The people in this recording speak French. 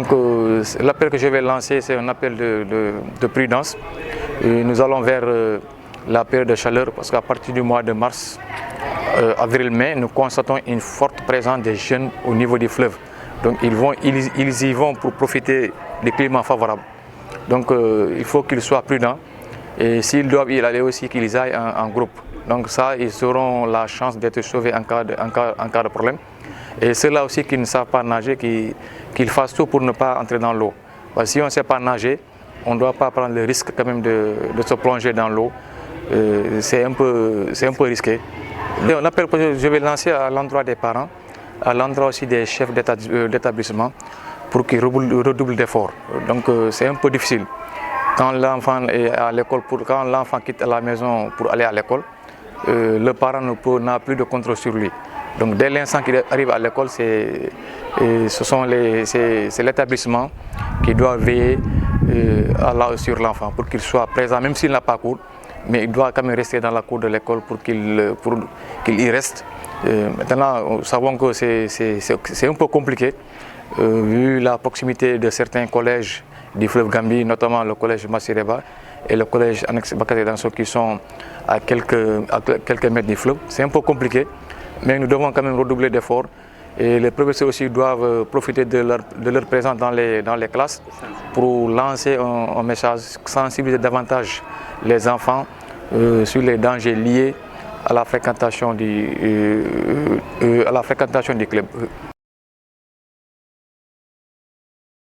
Donc l'appel que je vais lancer, c'est un appel de prudence. Nous allons vers la période de chaleur parce qu'à partir du mois de mars, avril-mai, nous constatons une forte présence des jeunes au niveau des fleuves. Donc ils y vont pour profiter des climats favorables. Donc il faut qu'ils soient prudents et s'ils doivent y aller aussi, qu'ils aillent en groupe. Donc ça, ils auront la chance d'être sauvés en cas de problème. Et ceux-là aussi qui ne savent pas nager, qu'ils fassent tout pour ne pas entrer dans l'eau. Si on ne sait pas nager, on ne doit pas prendre le risque quand même de se plonger dans l'eau. C'est un peu risqué. Un appel que je vais lancer à l'endroit des parents, à l'endroit aussi des chefs d'établissement, pour qu'ils redoublent d'efforts. Donc c'est un peu difficile. Quand l'enfant est à l'école, quand l'enfant quitte la maison pour aller à l'école, le parent n'a plus de contrôle sur lui. Donc dès l'instant qu'il arrive à l'école, c'est l'établissement qui doit veiller sur l'enfant pour qu'il soit présent, même s'il n'a pas cours, mais il doit quand même rester dans la cour de l'école pour qu'il y reste. Maintenant, nous savons que c'est un peu compliqué, vu la proximité de certains collèges du fleuve Gambie, notamment le collège Massireba et le collège Annexe Bakary Danso qui sont à quelques mètres du fleuve. C'est un peu compliqué, mais nous devons quand même redoubler d'efforts. Et les professeurs aussi doivent profiter de leur présence dans les classes pour lancer un message, sensibiliser davantage les enfants sur les dangers liés à la fréquentation du club.